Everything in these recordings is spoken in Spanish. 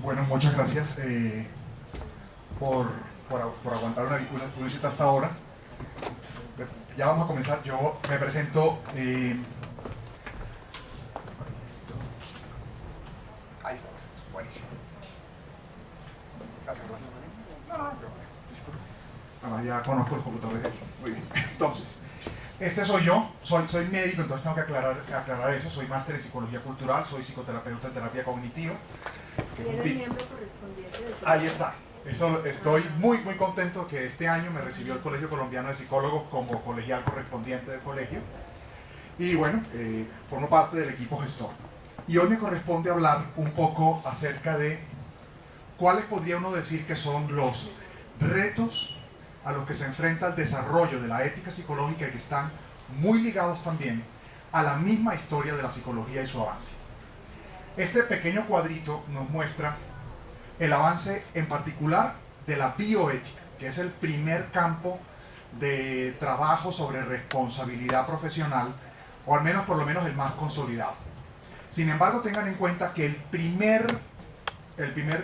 Bueno, muchas gracias por aguantar una visita hasta ahora. Ya vamos a comenzar. Yo me presento. Ahí está. Buenísimo. Gracias, Ronald. No, listo. Además, ya conozco los computadores de ellos. Muy bien. Entonces, este soy yo. Soy médico, entonces tengo que aclarar eso. Soy máster en psicología cultural, soy psicoterapeuta en terapia cognitiva. ¿Y eres miembro correspondiente del colegio? Ahí está. Estoy muy contento que este año me recibió el Colegio Colombiano de Psicólogos como colegial correspondiente del colegio. Y bueno, formo parte del equipo gestor. Y hoy me corresponde hablar un poco acerca de cuáles podría uno decir que son los retos a los que se enfrenta el desarrollo de la ética psicológica y que están muy ligados también a la misma historia de la psicología y su avance. Este pequeño cuadrito nos muestra el avance en particular de la bioética, que es el primer campo de trabajo sobre responsabilidad profesional, o al menos por lo menos el más consolidado. Sin embargo, tengan en cuenta que el primer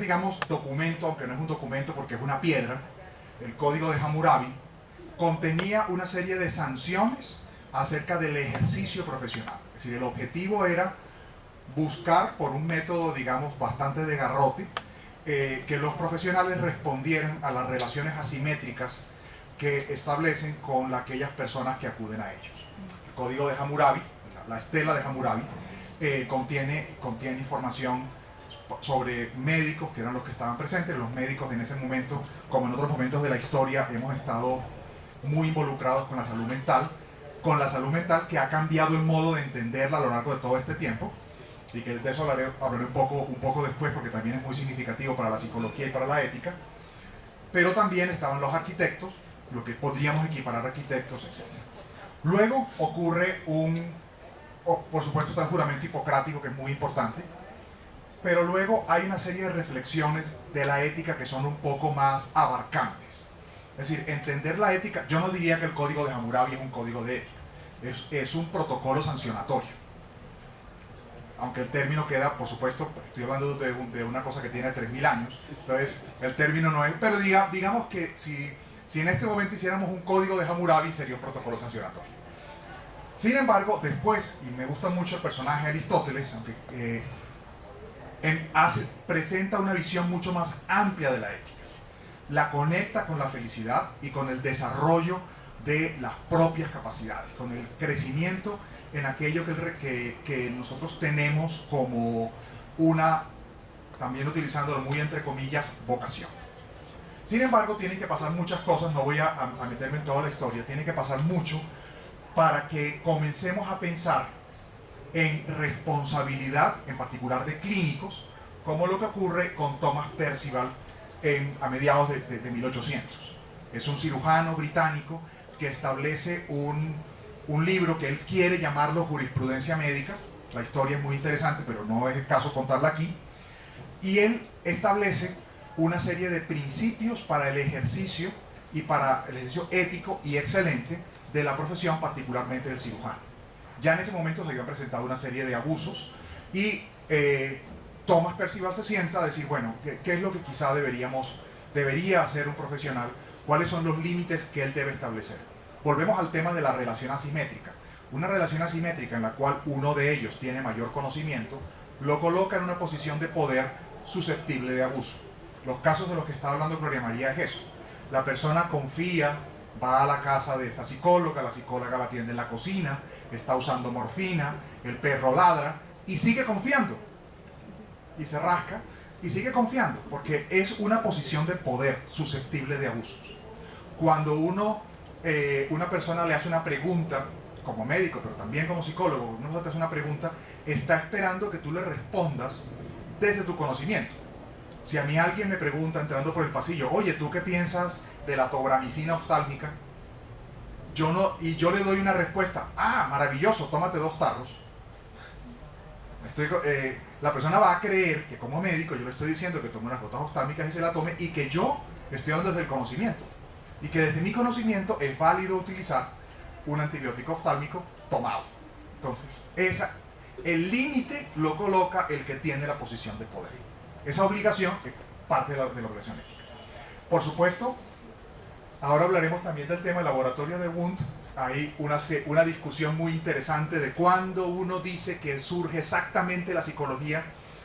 digamos, documento, aunque no es un documento porque es una piedra, el Código de Hammurabi, contenía una serie de sanciones acerca del ejercicio profesional. Es decir, el objetivo era buscar por un método, digamos, bastante de garrote, que los profesionales respondieran a las relaciones asimétricas que establecen con aquellas personas que acuden a ellos. El Código de Hammurabi, la estela de Hammurabi, contiene información sobre médicos, que eran los que estaban presentes. Los médicos en ese momento, como en otros momentos de la historia, hemos estado muy involucrados con la salud mental, que ha cambiado el modo de entenderla a lo largo de todo este tiempo, y que de eso hablaré un poco después, porque también es muy significativo para la psicología y para la ética. Pero también estaban los arquitectos, lo que podríamos equiparar a arquitectos, etc. Luego ocurre por supuesto está el juramento hipocrático, que es muy importante, pero luego hay una serie de reflexiones de la ética que son un poco más abarcantes. Es decir, entender la ética, yo no diría que el Código de Hammurabi es un código de ética, es un protocolo sancionatorio. Aunque el término queda, por supuesto, estoy hablando de una cosa que tiene 3.000 años, entonces el término no es, pero digamos que si en este momento hiciéramos un código de Hammurabi, sería un protocolo sancionatorio. Sin embargo, después, y me gusta mucho el personaje de Aristóteles, aunque presenta una visión mucho más amplia de la ética, la conecta con la felicidad y con el desarrollo de las propias capacidades, con el crecimiento en aquello que nosotros tenemos como una, también utilizándolo muy entre comillas, vocación. Sin embargo, tienen que pasar muchas cosas, no voy a meterme en toda la historia, tiene que pasar mucho para que comencemos a pensar en responsabilidad, en particular de clínicos, como lo que ocurre con Thomas Percival a mediados de 1800. Es un cirujano británico que establece un libro que él quiere llamarlo Jurisprudencia Médica. La historia es muy interesante, pero no es el caso contarla aquí. Y él establece una serie de principios para el ejercicio y para el ejercicio ético y excelente de la profesión, particularmente del cirujano. Ya en ese momento se habían presentado una serie de abusos y Thomas Percival se sienta a decir, bueno, ¿qué es lo que quizá debería hacer un profesional? ¿Cuáles son los límites que él debe establecer? Volvemos al tema de la relación asimétrica. Una relación asimétrica en la cual uno de ellos tiene mayor conocimiento, lo coloca en una posición de poder susceptible de abuso. Los casos de los que está hablando Gloria María es eso. La persona confía, va a la casa de esta psicóloga, la psicóloga la atiende en la cocina, está usando morfina, el perro ladra y sigue confiando. Y se rasca y sigue confiando, porque es una posición de poder susceptible de abusos. Cuando una persona le hace una pregunta, como médico, pero también como psicólogo, uno te hace una pregunta, está esperando que tú le respondas desde tu conocimiento. Si a mí alguien me pregunta entrando por el pasillo, oye, ¿tú qué piensas de la tobramicina oftálmica? Yo le doy una respuesta, maravilloso, tómate 2 tarros. La persona va a creer que como médico yo le estoy diciendo que tome unas gotas oftálmicas y se la tome, y que yo estoy hablando desde el conocimiento, y que desde mi conocimiento es válido utilizar un antibiótico oftálmico tomado. Entonces, el límite lo coloca el que tiene la posición de poder. Esa obligación es parte de la obligación ética. Por supuesto, ahora hablaremos también del tema del laboratorio de Wundt. Hay una discusión muy interesante de cuándo uno dice que surge exactamente la psicología,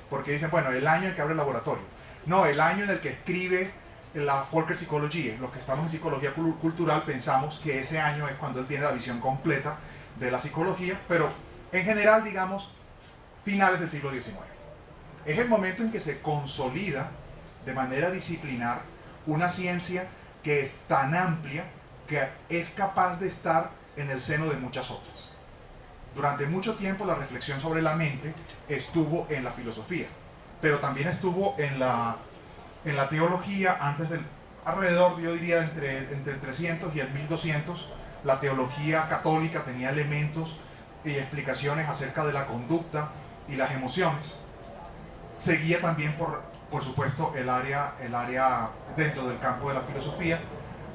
porque dicen, bueno, el año en que abre el laboratorio. No, el año en el que escribe la Folkepsychologie. Los que estamos en psicología cultural pensamos que ese año es cuando él tiene la visión completa de la psicología, pero en general, digamos, finales del siglo XIX. Es el momento en que se consolida de manera disciplinar una ciencia que es tan amplia que es capaz de estar en el seno de muchas otras. Durante mucho tiempo la reflexión sobre la mente estuvo en la filosofía, pero también estuvo en la teología alrededor, yo diría, entre el 300 y el 1200. La teología católica tenía elementos y explicaciones acerca de la conducta y las emociones. Seguía también, por supuesto, el área dentro del campo de la filosofía,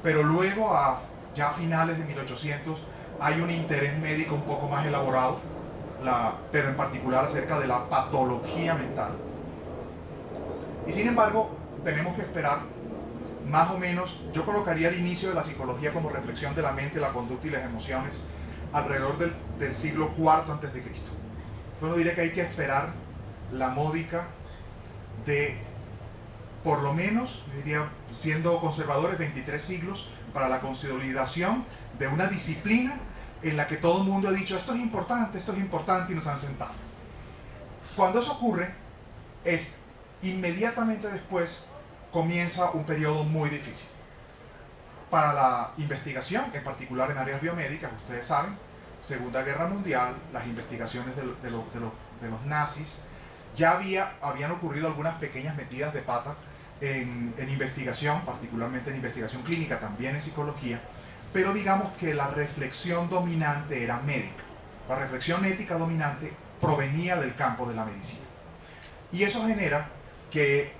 pero luego, ya a finales de 1800, hay un interés médico un poco más elaborado, pero en particular acerca de la patología mental. Y sin embargo, tenemos que esperar más o menos, yo colocaría el inicio de la psicología como reflexión de la mente, la conducta y las emociones alrededor del siglo IV a.C. Entonces uno diría que hay que esperar la módica de, por lo menos, diría, siendo conservadores, 23 siglos para la consolidación de una disciplina en la que todo el mundo ha dicho esto es importante y nos han sentado. Cuando eso ocurre, inmediatamente después comienza un periodo muy difícil para la investigación, en particular en áreas biomédicas. Ustedes saben, Segunda Guerra Mundial, las investigaciones de los nazis, ya habían ocurrido algunas pequeñas metidas de pata en investigación, particularmente en investigación clínica, también en psicología, pero digamos que la reflexión dominante era médica. La reflexión ética dominante provenía del campo de la medicina. Y eso genera que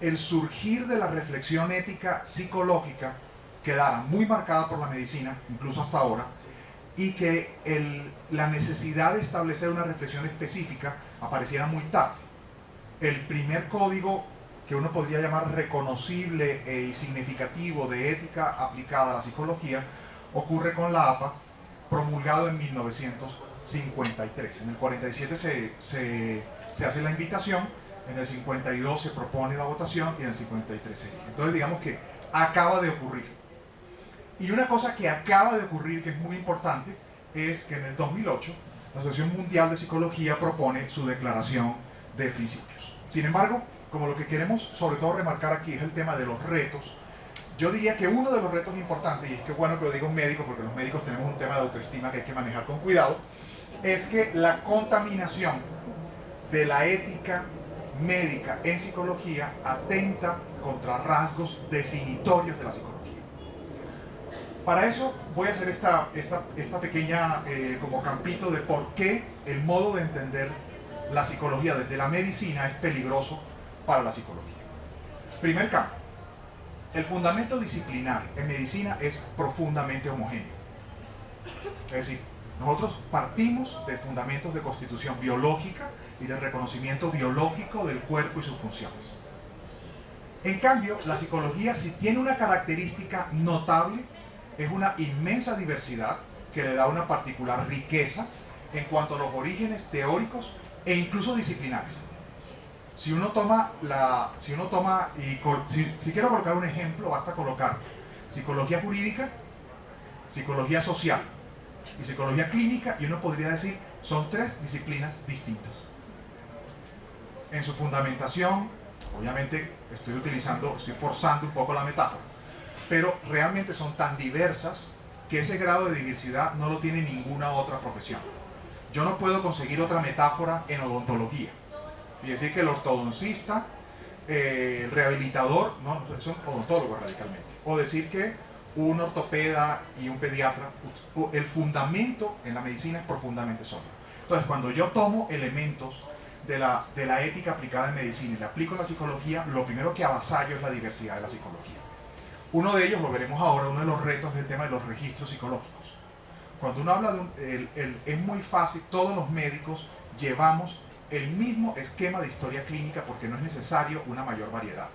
el surgir de la reflexión ética psicológica quedara muy marcada por la medicina, incluso hasta ahora, y que la necesidad de establecer una reflexión específica apareciera muy tarde. El primer código que uno podría llamar reconocible y significativo de ética aplicada a la psicología ocurre con la APA, promulgado en 1953. En el 47 se hace la invitación, en el 52 se propone la votación y en el 53 se elige. Entonces digamos que acaba de ocurrir. Y una cosa que acaba de ocurrir, que es muy importante, es que en el 2008 la Asociación Mundial de Psicología propone su declaración de principios. Sin embargo, como lo que queremos sobre todo remarcar aquí es el tema de los retos, yo diría que uno de los retos importantes, y es que bueno que lo diga un médico, porque los médicos tenemos un tema de autoestima que hay que manejar con cuidado, es que la contaminación de la ética médica en psicología atenta contra rasgos definitorios de la psicología. Para eso voy a hacer esta pequeña como campito de por qué el modo de entender la psicología desde la medicina es peligroso para la psicología. Primer campo, el fundamento disciplinar en medicina es profundamente homogéneo. Es decir, nosotros partimos de fundamentos de constitución biológica y de reconocimiento biológico del cuerpo y sus funciones. En cambio, la psicología, si tiene una característica notable, es una inmensa diversidad que le da una particular riqueza en cuanto a los orígenes teóricos e incluso disciplinares. Si quiero colocar un ejemplo, basta colocar psicología jurídica, psicología social y psicología clínica, y uno podría decir son tres disciplinas distintas. En su fundamentación, obviamente estoy forzando un poco la metáfora, pero realmente son tan diversas que ese grado de diversidad no lo tiene ninguna otra profesión. Yo no puedo conseguir otra metáfora en odontología y decir que el ortodoncista, el rehabilitador, no, son odontólogos radicalmente, o decir que un ortopeda y un pediatra, el fundamento en la medicina es profundamente sólido. Entonces, cuando yo tomo elementos de la ética aplicada en medicina y le aplico en la psicología, lo primero que avasallo es la diversidad de la psicología. Uno de ellos, lo veremos ahora, uno de los retos es el tema de los registros psicológicos. Cuando uno habla es muy fácil, todos los médicos llevamos el mismo esquema de historia clínica porque no es necesario una mayor variedad.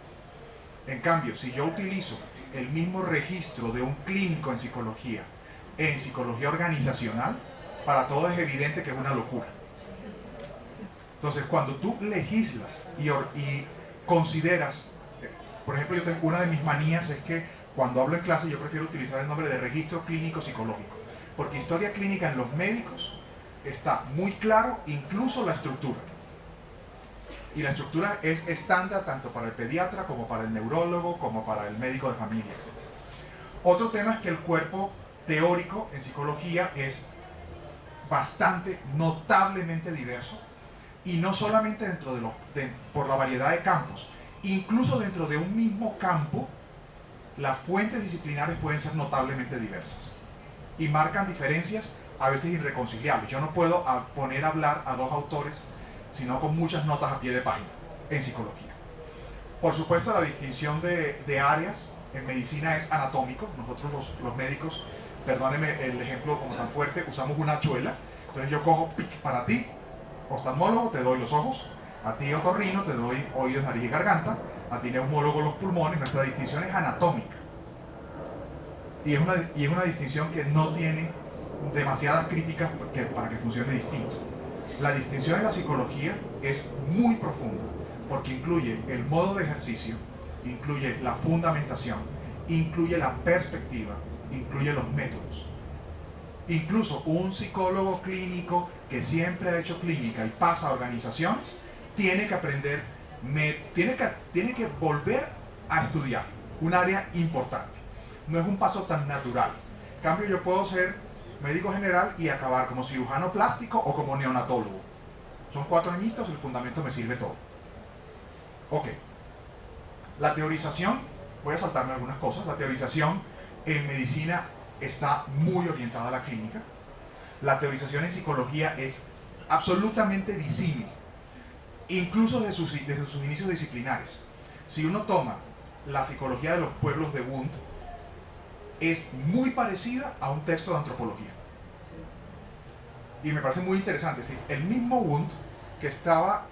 En cambio, si yo utilizo el mismo registro de un clínico en psicología organizacional, para todos es evidente que es una locura. Entonces, cuando tú legislas y consideras, por ejemplo, una de mis manías es que cuando hablo en clase yo prefiero utilizar el nombre de registro clínico psicológico, porque historia clínica en los médicos está muy claro, incluso la estructura. Y la estructura es estándar tanto para el pediatra como para el neurólogo, como para el médico de familia, etc. Otro tema es que el cuerpo teórico en psicología es bastante, notablemente diverso, y no solamente por la variedad de campos, incluso dentro de un mismo campo, las fuentes disciplinares pueden ser notablemente diversas y marcan diferencias a veces irreconciliables. Yo no puedo poner a hablar a dos autores sino con muchas notas a pie de página en psicología. Por supuesto, la distinción de áreas en medicina es anatómico. Nosotros los médicos, perdónenme el ejemplo como tan fuerte, usamos una hachuela. Entonces yo cojo para ti, oftalmólogo, te doy los ojos, a ti otorrino te doy oídos, nariz y garganta, a ti neumólogo los pulmones. Nuestra distinción es anatómica. Y es una distinción que no tiene demasiadas críticas para que funcione distinto. La distinción en la psicología es muy profunda porque incluye el modo de ejercicio, incluye la fundamentación, incluye la perspectiva, incluye los métodos. Incluso un psicólogo clínico que siempre ha hecho clínica y pasa a organizaciones, tiene que aprender, tiene que volver a estudiar un área importante. No es un paso tan natural. En cambio, yo puedo ser médico general y acabar como cirujano plástico o como neonatólogo. Son 4 añitos, el fundamento me sirve todo. Ok. La teorización, voy a saltarme algunas cosas. La teorización en medicina está muy orientada a la clínica. La teorización en psicología es absolutamente disímil, incluso desde sus inicios disciplinares. Si uno toma la psicología de los pueblos de Wundt, es muy parecida a un texto de antropología. Y me parece muy interesante. ¿Sí? El mismo Wundt, que estaba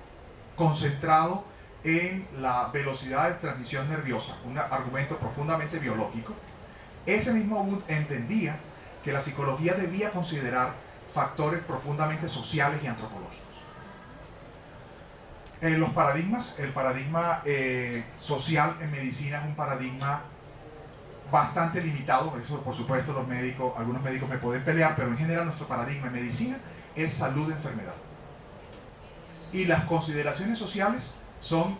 concentrado en la velocidad de transmisión nerviosa, un argumento profundamente biológico, ese mismo Wundt entendía que la psicología debía considerar factores profundamente sociales y antropológicos. En los paradigmas, el paradigma social en medicina es un paradigma bastante limitado. Eso, por supuesto, algunos médicos me pueden pelear, pero en general nuestro paradigma en medicina es salud-enfermedad. Y las consideraciones sociales son,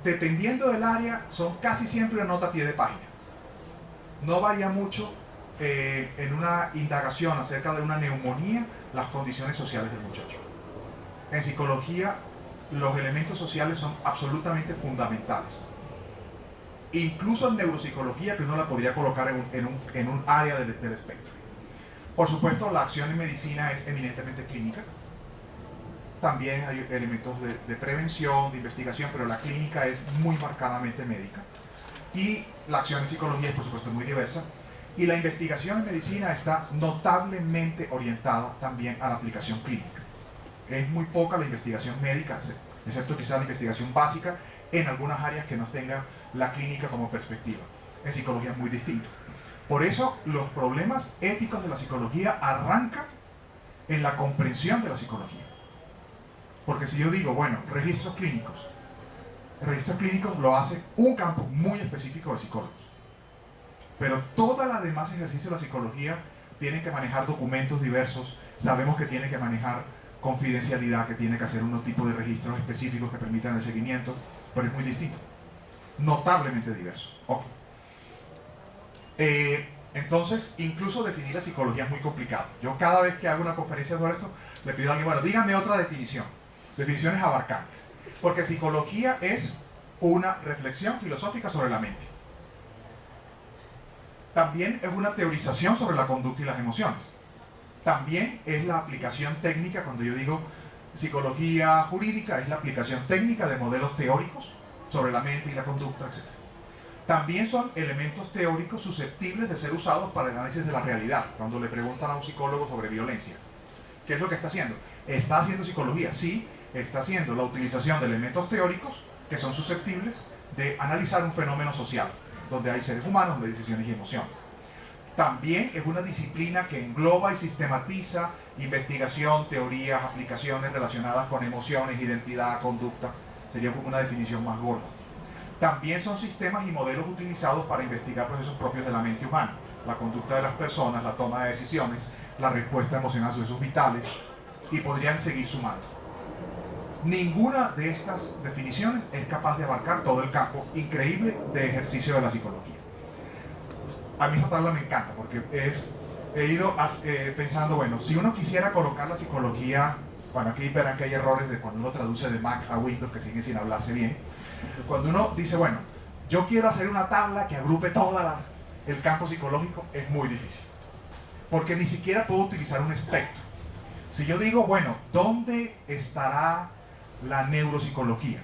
dependiendo del área, son casi siempre una nota a pie de página. No varía mucho en una indagación acerca de una neumonía las condiciones sociales del muchacho. En psicología, los elementos sociales son absolutamente fundamentales. Incluso en neuropsicología, que uno la podría colocar en un área del espectro. Por supuesto, la acción en medicina es eminentemente clínica. También hay elementos de prevención, de investigación, pero la clínica es muy marcadamente médica. Y la acción en psicología es, por supuesto, muy diversa. Y la investigación en medicina está notablemente orientada también a la aplicación clínica. Es muy poca la investigación médica, excepto quizá la investigación básica, en algunas áreas que no tengan la clínica como perspectiva. En psicología es muy distinto. Por eso los problemas éticos de la psicología arrancan en la comprensión de la psicología. Porque si yo digo, bueno, registros clínicos lo hace un campo muy específico de psicólogos. Pero todas las demás ejercicios de la psicología tienen que manejar documentos diversos, sabemos que tienen que manejar confidencialidad, que tiene que hacer unos tipos de registros específicos que permitan el seguimiento, pero es muy distinto. Notablemente diverso. Okay. Entonces, incluso definir la psicología es muy complicado. Yo cada vez que hago una conferencia sobre esto, le pido a alguien, bueno, dígame otra definición. Definiciones abarcantes. Porque psicología es una reflexión filosófica sobre la mente. También es una teorización sobre la conducta y las emociones. También es la aplicación técnica, cuando yo digo psicología jurídica, es la aplicación técnica de modelos teóricos sobre la mente y la conducta, etc. También son elementos teóricos susceptibles de ser usados para el análisis de la realidad. Cuando le preguntan a un psicólogo sobre violencia, ¿qué es lo que está haciendo? Está haciendo psicología, sí, está haciendo la utilización de elementos teóricos que son susceptibles de analizar un fenómeno social, donde hay seres humanos, donde hay decisiones y emociones. También es una disciplina que engloba y sistematiza investigación, teorías, aplicaciones relacionadas con emociones, identidad, conducta. Sería como una definición más gorda. También son sistemas y modelos utilizados para investigar procesos propios de la mente humana, la conducta de las personas, la toma de decisiones, la respuesta emocional a sucesos vitales, y podrían seguir sumando. Ninguna de estas definiciones es capaz de abarcar todo el campo increíble de ejercicio de la psicología. A mí esa tabla me encanta porque he ido pensando, bueno, si uno quisiera colocar la psicología, bueno, aquí verán que hay errores de cuando uno traduce de Mac a Windows que siguen sin hablarse bien. Cuando uno dice, bueno, yo quiero hacer una tabla que agrupe todo el campo psicológico, es muy difícil. Porque ni siquiera puedo utilizar un espectro. Si yo digo, bueno, ¿dónde estará la neuropsicología?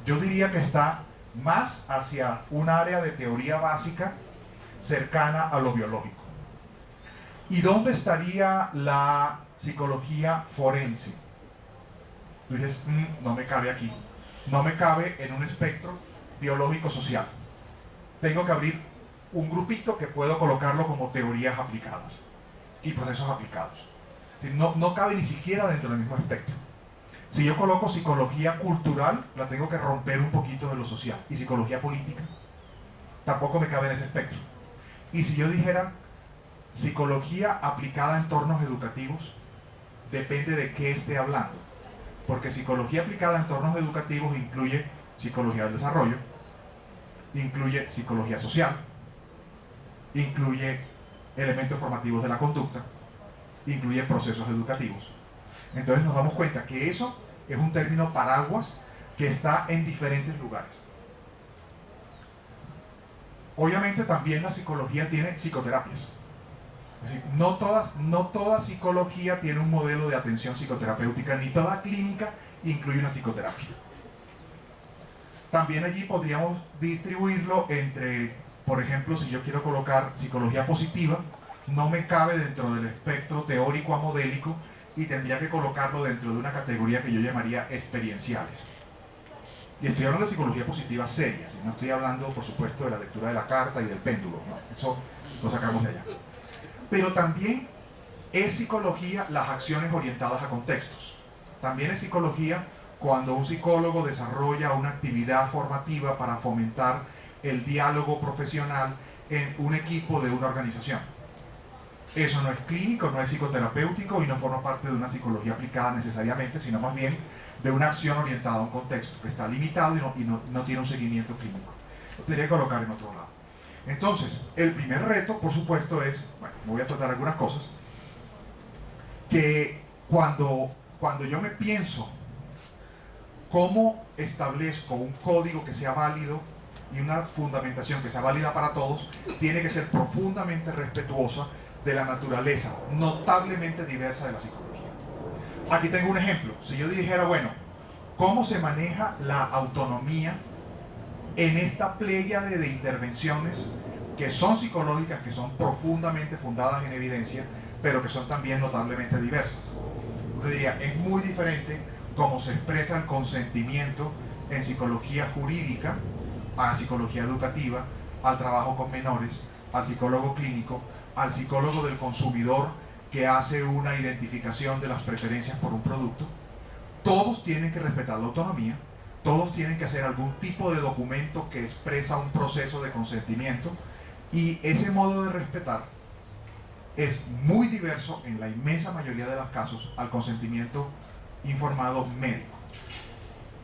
Yo diría que está más hacia un área de teoría básica cercana a lo biológico. ¿Y dónde estaría la psicología forense? Tú dices, no me cabe aquí. No me cabe en un espectro biológico-social. Tengo que abrir un grupito que puedo colocarlo como teorías aplicadas y procesos aplicados. No cabe ni siquiera dentro del mismo espectro. Si yo coloco psicología cultural, la tengo que romper un poquito de lo social. Y psicología política, tampoco me cabe en ese espectro. Y si yo dijera psicología aplicada a entornos educativos, depende de qué esté hablando. Porque psicología aplicada a entornos educativos incluye psicología del desarrollo, incluye psicología social, incluye elementos formativos de la conducta, incluye procesos educativos. Entonces nos damos cuenta que eso es un término paraguas que está en diferentes lugares. Obviamente también la psicología tiene psicoterapias. Es decir, no toda psicología tiene un modelo de atención psicoterapéutica, ni toda clínica incluye una psicoterapia. También allí podríamos distribuirlo entre, por ejemplo, si yo quiero colocar psicología positiva, no me cabe dentro del espectro teórico a modélico y tendría que colocarlo dentro de una categoría que yo llamaría experienciales. Y estoy hablando de psicología positiva seria, no estoy hablando, por supuesto, de la lectura de la carta y del péndulo, no, eso lo sacamos de allá. Pero también es psicología las acciones orientadas a contextos. También es psicología cuando un psicólogo desarrolla una actividad formativa para fomentar el diálogo profesional en un equipo de una organización. Eso no es clínico, no es psicoterapéutico y no forma parte de una psicología aplicada necesariamente, sino más bien de una acción orientada a un contexto que está limitado y no tiene un seguimiento clínico. Lo tendría que colocar en otro lado. Entonces, el primer reto, por supuesto, es, bueno, me voy a tratar algunas cosas, que cuando yo me pienso cómo establezco un código que sea válido y una fundamentación que sea válida para todos, tiene que ser profundamente respetuosa de la naturaleza notablemente diversa de la psicología. Aquí tengo un ejemplo. Si yo dijera, bueno, ¿cómo se maneja la autonomía en esta pléyade de intervenciones que son psicológicas, que son profundamente fundadas en evidencia, pero que son también notablemente diversas? Yo diría, es muy diferente cómo se expresa el consentimiento en psicología jurídica, a psicología educativa, al trabajo con menores, al psicólogo clínico, al psicólogo del consumidor que hace una identificación de las preferencias por un producto. Todos tienen que respetar la autonomía, todos tienen que hacer algún tipo de documento que expresa un proceso de consentimiento, y ese modo de respetar es muy diverso en la inmensa mayoría de los casos al consentimiento informado médico.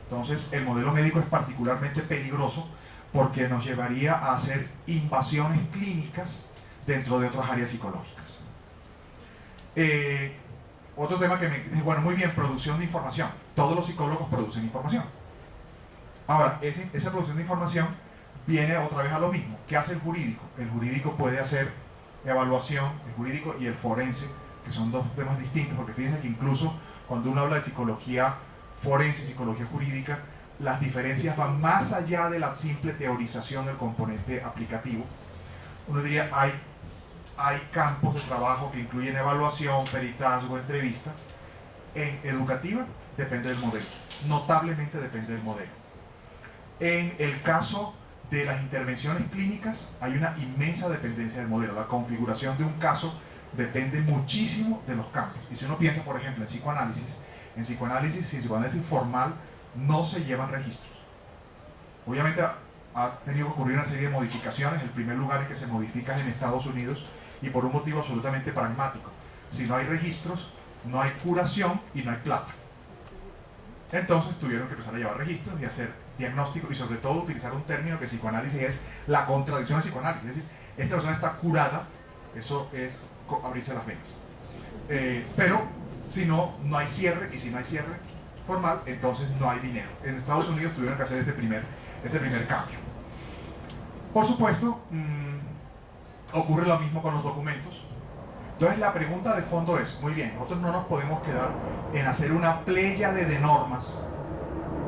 Entonces el modelo médico es particularmente peligroso porque nos llevaría a hacer invasiones clínicas dentro de otras áreas psicológicas. Otro tema que me dice, bueno, muy bien, producción de información. Todos los psicólogos producen información. Ahora, esa producción de información viene otra vez a lo mismo. ¿Qué hace el jurídico? El jurídico puede hacer evaluación, el jurídico y el forense, que son dos temas distintos, porque fíjense que incluso cuando uno habla de psicología forense y psicología jurídica, las diferencias van más allá de la simple teorización del componente aplicativo. Uno diría, hay campos de trabajo que incluyen evaluación, peritazgo, entrevista, En educativa depende del modelo, notablemente depende del modelo. En el caso de las intervenciones clínicas hay una inmensa dependencia del modelo. La configuración de un caso depende muchísimo de los campos. Y si uno piensa, por ejemplo, en psicoanálisis formal no se llevan registros. Obviamente ha tenido que ocurrir una serie de modificaciones. El primer lugar en que se modifica es en Estados Unidos y por un motivo absolutamente pragmático. Si no hay registros, no hay curación y no hay plata. Entonces tuvieron que empezar a llevar registros y hacer diagnóstico y sobre todo utilizar un término que psicoanálisis es la contradicción de psicoanálisis. Es decir, esta persona está curada, eso es abrirse las venas. Pero si no, no hay cierre, y si no hay cierre formal, entonces no hay dinero. En Estados Unidos tuvieron que hacer este primer cambio. Por supuesto, ocurre lo mismo con los documentos. Entonces la pregunta de fondo es, muy bien, nosotros no nos podemos quedar en hacer una pléyade de normas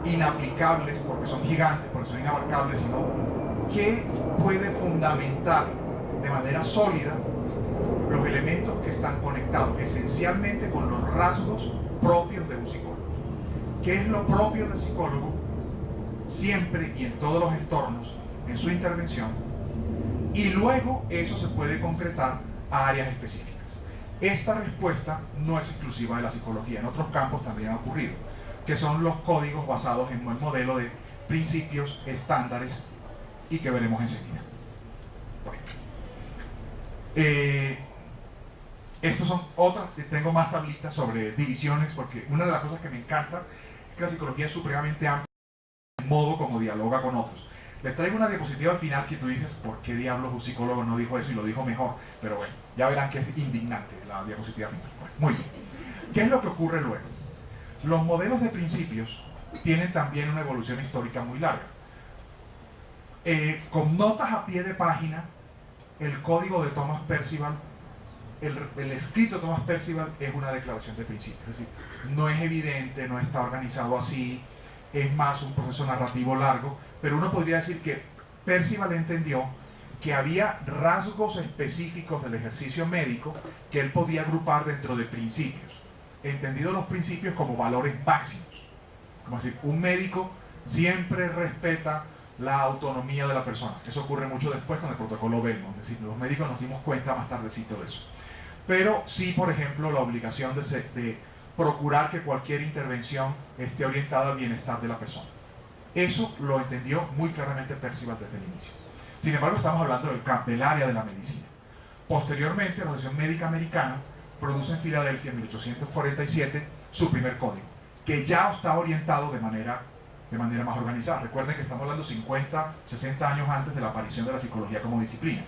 inaplicables porque son gigantes, porque son inabarcables, sino ¿qué puede fundamentar de manera sólida los elementos que están conectados esencialmente con los rasgos propios de un psicólogo? ¿Qué es lo propio del psicólogo siempre y en todos los entornos en su intervención? Y luego eso se puede concretar a áreas específicas. Esta respuesta no es exclusiva de la psicología, en otros campos también ha ocurrido, que son los códigos basados en el modelo de principios, estándares, y que veremos enseguida. Estos son otras, tengo más tablitas sobre divisiones, porque una de las cosas que me encanta es que la psicología es supremamente amplia en el modo como dialoga con otros. Les traigo una diapositiva al final que tú dices, ¿por qué diablos un psicólogo no dijo eso y lo dijo mejor? Pero bueno, ya verán que es indignante la diapositiva final. Bueno, muy bien. ¿Qué es lo que ocurre luego? Los modelos de principios tienen también una evolución histórica muy larga. Con notas a pie de página, el código de Thomas Percival, el escrito de Thomas Percival es una declaración de principios. Es decir, no es evidente, no está organizado así, es más un proceso narrativo largo, pero uno podría decir que Percival entendió que había rasgos específicos del ejercicio médico que él podía agrupar dentro de principios, entendidos los principios como valores máximos. Como decir, un médico siempre respeta la autonomía de la persona. Eso ocurre mucho después con el protocolo Belmont, es decir, los médicos nos dimos cuenta más tardecito de eso. Pero sí, por ejemplo, la obligación de procurar que cualquier intervención esté orientada al bienestar de la persona. Eso lo entendió muy claramente Percival desde el inicio. Sin embargo, estamos hablando del área de la medicina. Posteriormente, la Asociación Médica Americana produce en Filadelfia en 1847 su primer código, que ya está orientado de manera más organizada. Recuerden que estamos hablando 50, 60 años antes de la aparición de la psicología como disciplina.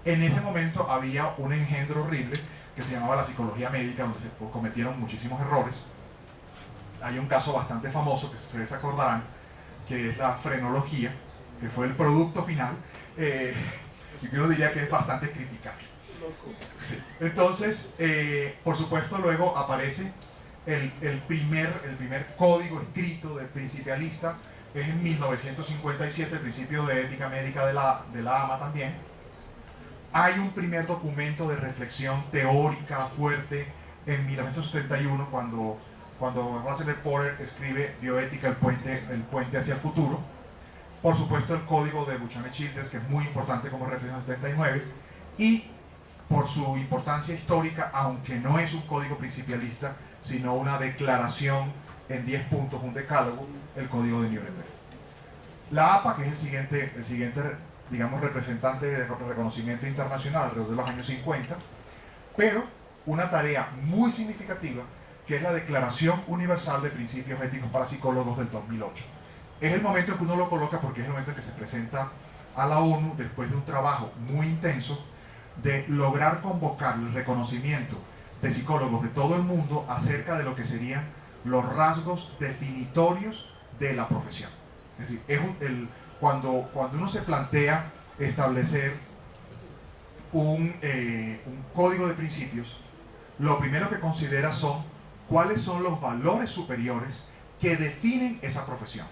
En ese momento había un engendro horrible que se llamaba la psicología médica, donde se cometieron muchísimos errores. Hay un caso bastante famoso que ustedes acordarán, que es la frenología, que fue el producto final, y que uno diría que es bastante criticable. Sí. Entonces, por supuesto, luego aparece el primer código escrito del principialista, es en 1957, el principio de ética médica de la AMA también. Hay un primer documento de reflexión teórica fuerte en 1971, cuando Russell Porter escribe Bioética, el puente hacia el futuro. Por supuesto, el código de Buchanan-Childress, que es muy importante como referencia en 79, y por su importancia histórica, aunque no es un código principialista, sino una declaración en 10 puntos, un decálogo, el código de Nuremberg. La APA, que es el siguiente digamos, representante de reconocimiento internacional alrededor de los años 50, pero una tarea muy significativa, que es la Declaración Universal de Principios Éticos para Psicólogos del 2008. Es el momento en que uno lo coloca porque es el momento en que se presenta a la ONU después de un trabajo muy intenso de lograr convocar el reconocimiento de psicólogos de todo el mundo acerca de lo que serían los rasgos definitorios de la profesión. Es decir, cuando uno se plantea establecer un código de principios, lo primero que considera son cuáles son los valores superiores que definen esa profesión,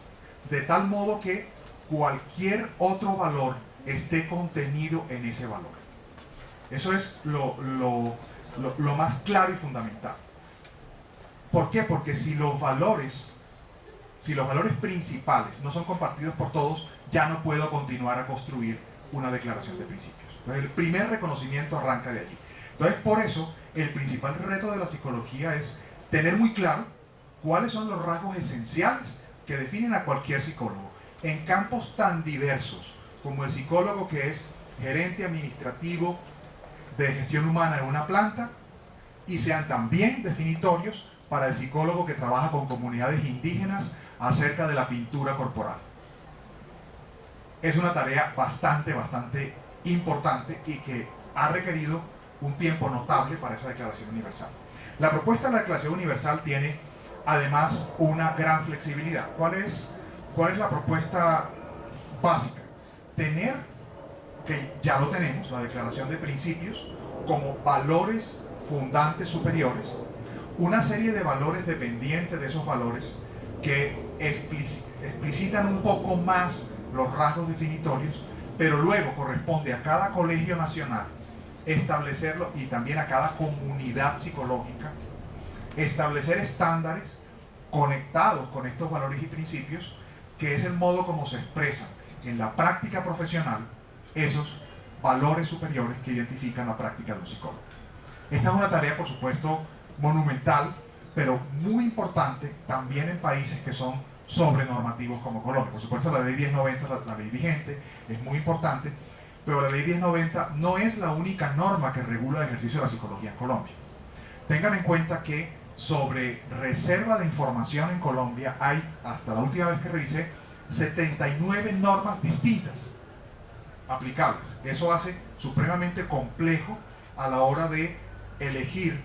de tal modo que cualquier otro valor esté contenido en ese valor. Eso es lo más claro y fundamental. ¿Por qué? Porque si los valores principales no son compartidos por todos, ya no puedo continuar a construir una declaración de principios. Entonces, el primer reconocimiento arranca de allí. Entonces, por eso, el principal reto de la psicología es tener muy claro cuáles son los rasgos esenciales que definen a cualquier psicólogo en campos tan diversos como el psicólogo que es gerente administrativo de gestión humana en una planta, y sean también definitorios para el psicólogo que trabaja con comunidades indígenas acerca de la pintura corporal. Es una tarea bastante importante y que ha requerido un tiempo notable para esa Declaración Universal. La propuesta de la Declaración Universal tiene además una gran flexibilidad. ¿Cuál es la propuesta básica? Tener, que ya lo tenemos, la Declaración de Principios, como valores fundantes superiores, una serie de valores dependientes de esos valores que explicitan un poco más los rasgos definitorios, pero luego corresponde a cada colegio nacional establecerlo, y también a cada comunidad psicológica, establecer estándares conectados con estos valores y principios, que es el modo como se expresan en la práctica profesional esos valores superiores que identifican la práctica de un psicólogo. Esta es una tarea, por supuesto, monumental, pero muy importante también en países que son sobrenormativos como Colombia. Por supuesto, la ley 1090, la ley vigente, es muy importante, pero la ley 1090 no es la única norma que regula el ejercicio de la psicología en Colombia. Tengan en cuenta que sobre reserva de información en Colombia hay, hasta la última vez que revisé, 79 normas distintas aplicables. Eso hace supremamente complejo a la hora de elegir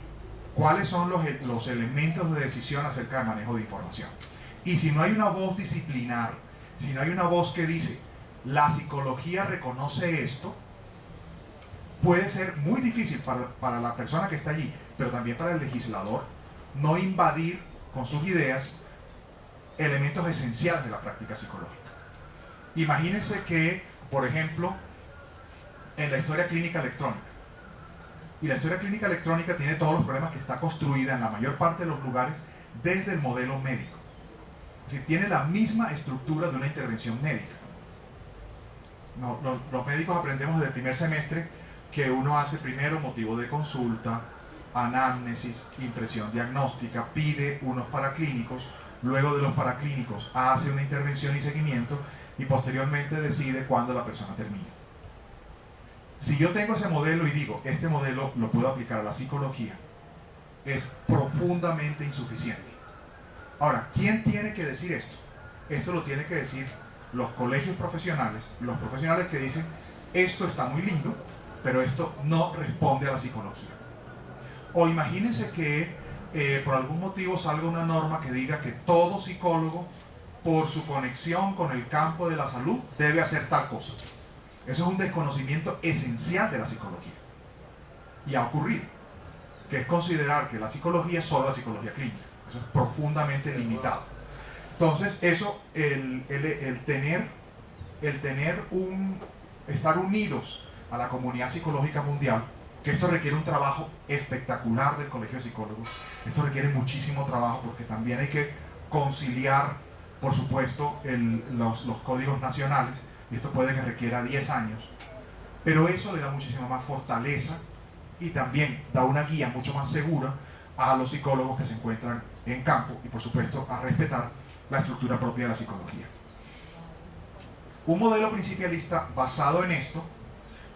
cuáles son los elementos de decisión acerca del manejo de información. Y si no hay una voz disciplinar, si no hay una voz que dice la psicología reconoce esto, puede ser muy difícil para la persona que está allí, pero también para el legislador, no invadir con sus ideas elementos esenciales de la práctica psicológica. Imagínense que, por ejemplo, en la historia clínica electrónica, y la historia clínica electrónica tiene todos los problemas que está construida en la mayor parte de los lugares desde el modelo médico. Es decir, tiene la misma estructura de una intervención médica. Los médicos aprendemos desde el primer semestre que uno hace primero motivo de consulta, anamnesis, impresión diagnóstica, pide unos paraclínicos, luego de los paraclínicos hace una intervención y seguimiento, y posteriormente decide cuándo la persona termina. Si yo tengo ese modelo y digo, este modelo lo puedo aplicar a la psicología, es profundamente insuficiente. Ahora, ¿quién tiene que decir esto? Esto lo tiene que decir los colegios profesionales, los profesionales que dicen, esto está muy lindo, pero esto no responde a la psicología. O imagínense que por algún motivo salga una norma que diga que todo psicólogo, por su conexión con el campo de la salud, debe hacer tal cosa. Eso es un desconocimiento esencial de la psicología. Y ha ocurrido, que es considerar que la psicología es solo la psicología clínica. Eso es profundamente limitado. Entonces, eso, estar unidos a la comunidad psicológica mundial, que esto requiere un trabajo espectacular del Colegio de Psicólogos, esto requiere muchísimo trabajo porque también hay que conciliar, por supuesto, los códigos nacionales, y esto puede que requiera 10 años, pero eso le da muchísima más fortaleza y también da una guía mucho más segura a los psicólogos que se encuentran en campo, y por supuesto a respetar la estructura propia de la psicología. Un modelo principialista basado en esto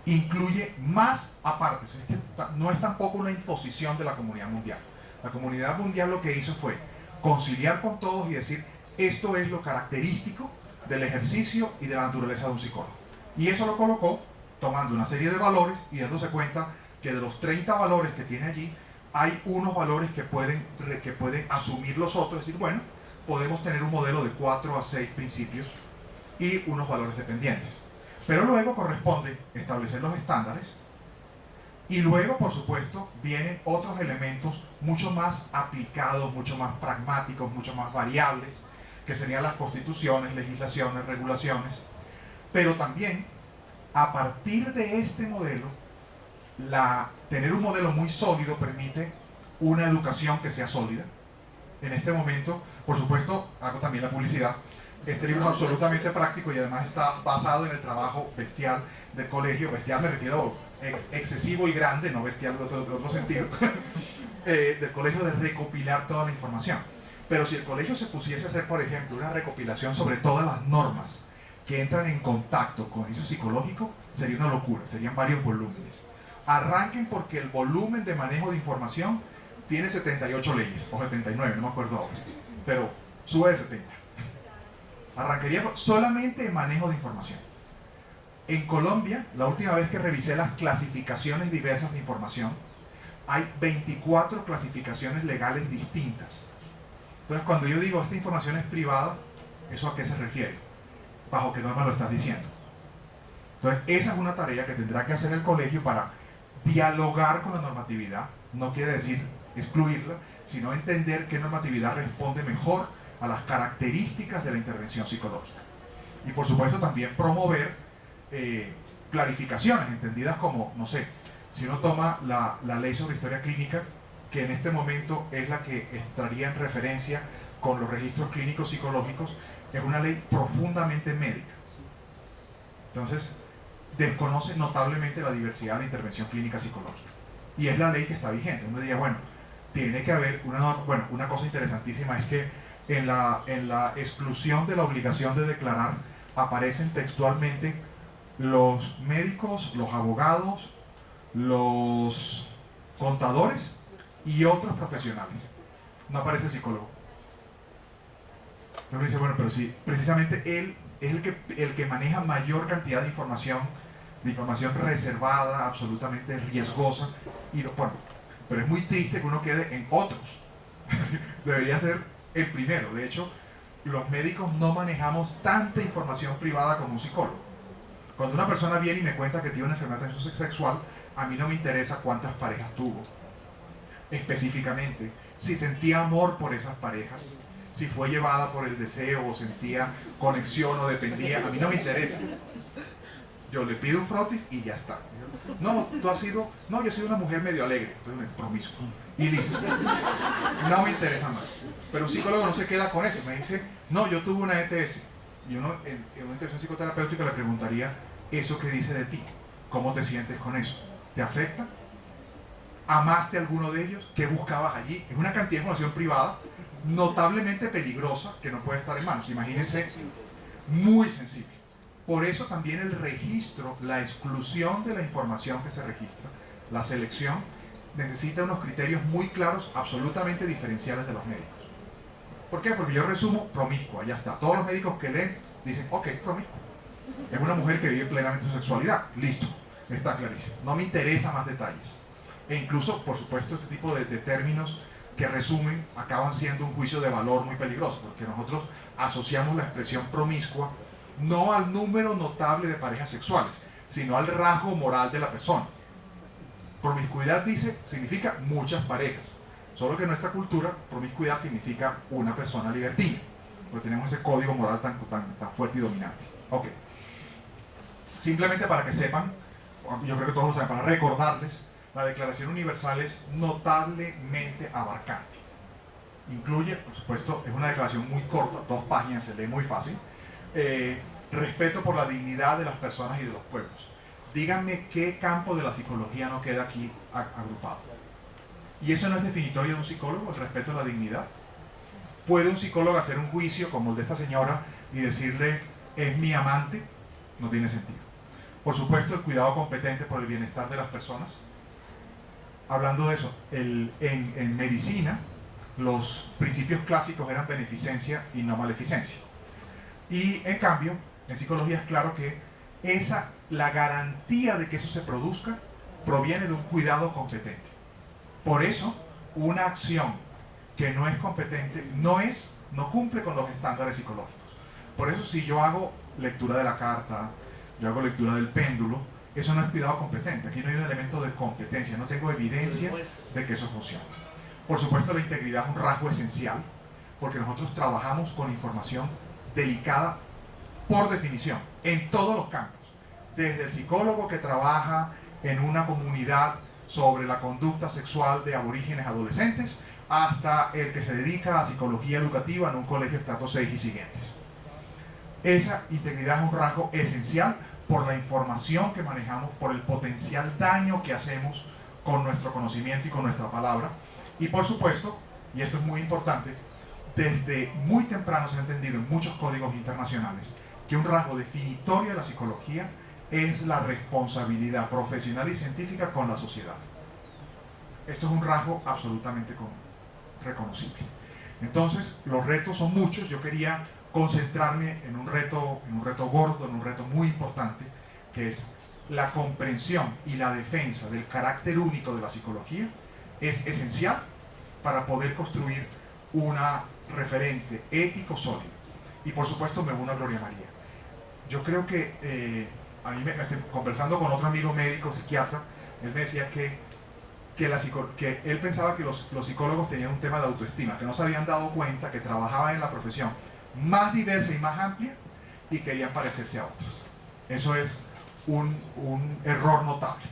incluye más apartes, es que no es tampoco una imposición de la comunidad mundial. La comunidad mundial lo que hizo fue conciliar con todos y decir, esto es lo característico del ejercicio y de la naturaleza de un psicólogo. Y eso lo colocó tomando una serie de valores y dándose cuenta que de los 30 valores que tiene allí, hay unos valores que pueden asumir los otros, es decir, bueno, podemos tener un modelo de 4 a 6 principios y unos valores dependientes. Pero luego corresponde establecer los estándares, y luego, por supuesto, vienen otros elementos mucho más aplicados, mucho más pragmáticos, mucho más variables, que serían las constituciones, legislaciones, regulaciones. Pero también, a partir de este modelo, tener un modelo muy sólido permite una educación que sea sólida, En este momento, por supuesto, hago también la publicidad. Este libro es absolutamente práctico y además está basado en el trabajo bestial del colegio. Bestial me refiero excesivo y grande, no bestial de otro sentido, del colegio, de recopilar toda la información. Pero si el colegio se pusiese a hacer, por ejemplo, una recopilación sobre todas las normas que entran en contacto con eso psicológico, sería una locura, serían varios volúmenes. Arranquen porque el volumen de manejo de información tiene 78 leyes, o 79, no me acuerdo ahora, pero sube de 70. Arrancaría solamente en manejo de información. En Colombia, la última vez que revisé las clasificaciones diversas de información, hay 24 clasificaciones legales distintas. Entonces, cuando yo digo esta información es privada, ¿eso a qué se refiere? ¿Bajo qué norma lo estás diciendo? Entonces, esa es una tarea que tendrá que hacer el colegio para dialogar con la normatividad. No quiere decir excluirla, sino entender qué normatividad responde mejor a las características de la intervención psicológica. Y por supuesto también promover clarificaciones, entendidas como, no sé, si uno toma la ley sobre historia clínica, que en este momento es la que estaría en referencia con los registros clínicos psicológicos, es una ley profundamente médica. Entonces, desconoce notablemente la diversidad de la intervención clínica psicológica. Y es la ley que está vigente. Uno diría, bueno, tiene que haber una norma. Bueno, una cosa interesantísima es que en la exclusión de la obligación de declarar aparecen textualmente los médicos, los abogados, los contadores y otros profesionales. No aparece el psicólogo. Uno dice, bueno, pero sí, precisamente él es el que maneja mayor cantidad de información reservada, absolutamente riesgosa, y bueno, pero es muy triste que uno quede en otros. Debería ser el primero. De hecho, los médicos no manejamos tanta información privada como un psicólogo. Cuando una persona viene y me cuenta que tiene una enfermedad de transmisión sexual, a mí no me interesa cuántas parejas tuvo, específicamente, si sentía amor por esas parejas, si fue llevada por el deseo o sentía conexión o dependía, a mí no me interesa. Yo le pido un frotis y ya está. No, tú has sido, no, yo soy una mujer medio alegre, entonces promiscuo. Y listo. No me interesa más. Pero un psicólogo no se queda con eso. Me dice, no, yo tuve una ETS. Y uno en una intervención psicoterapéutica le preguntaría, ¿eso qué dice de ti? ¿Cómo te sientes con eso? ¿Te afecta? ¿Amaste a alguno de ellos? ¿Qué buscabas allí? Es una cantidad de información privada notablemente peligrosa que no puede estar en manos. Imagínense, muy sensible. Por eso también el registro, la exclusión de la información que se registra, la selección, necesita unos criterios muy claros, absolutamente diferenciales de los médicos. ¿Por qué? Porque yo resumo promiscua, ya está. Todos los médicos que leen dicen, ok, promiscua. Es una mujer que vive plenamente su sexualidad. Listo, está clarísimo. No me interesa más detalles. E incluso, por supuesto, este tipo de términos que resumen acaban siendo un juicio de valor muy peligroso, porque nosotros asociamos la expresión promiscua no al número notable de parejas sexuales, sino al rasgo moral de la persona. Promiscuidad significa muchas parejas, solo que en nuestra cultura promiscuidad significa una persona libertina, porque tenemos ese código moral tan fuerte y dominante. Ok. Simplemente para que sepan, yo creo que todos lo saben, para recordarles, la Declaración Universal es notablemente abarcante. Incluye, por supuesto, es una declaración muy corta, 2 páginas, se lee muy fácil. Respeto por la dignidad de las personas y de los pueblos. Díganme qué campo de la psicología no queda aquí agrupado. ¿Y eso no es definitorio de un psicólogo, el respeto a la dignidad? ¿Puede un psicólogo hacer un juicio como el de esta señora y decirle, es mi amante? No tiene sentido. Por supuesto, el cuidado competente por el bienestar de las personas. Hablando de eso, en medicina, los principios clásicos eran beneficencia y no maleficencia. Y en cambio, en psicología es claro que la garantía de que eso se produzca proviene de un cuidado competente. Por eso, una acción que no es competente no cumple con los estándares psicológicos. Por eso, si yo hago lectura de la carta, yo hago lectura del péndulo, eso no es cuidado competente. Aquí no hay un elemento de competencia, no tengo evidencia de que eso funciona. Por supuesto, la integridad es un rasgo esencial, porque nosotros trabajamos con información delicada por definición, en todos los campos. Desde el psicólogo que trabaja en una comunidad sobre la conducta sexual de aborígenes adolescentes, hasta el que se dedica a psicología educativa en un colegio estrato 6 y siguientes. Esa integridad es un rasgo esencial por la información que manejamos, por el potencial daño que hacemos con nuestro conocimiento y con nuestra palabra. Y por supuesto, y esto es muy importante, desde muy temprano se ha entendido en muchos códigos internacionales que un rasgo definitorio de la psicología es la responsabilidad profesional y científica con la sociedad. Esto es un rasgo absolutamente reconocible. Entonces, los retos son muchos. Yo quería concentrarme en un reto gordo, en un reto muy importante, que es la comprensión y la defensa del carácter único de la psicología. Es esencial para poder construir una referente ético sólido. Y por supuesto me uno a Gloria María. Yo creo que a mí me estoy conversando con otro amigo médico, psiquiatra. Él me decía que él pensaba que los psicólogos tenían un tema de autoestima, que no se habían dado cuenta que trabajaban en la profesión más diversa y más amplia y querían parecerse a otros. Eso es un error notable,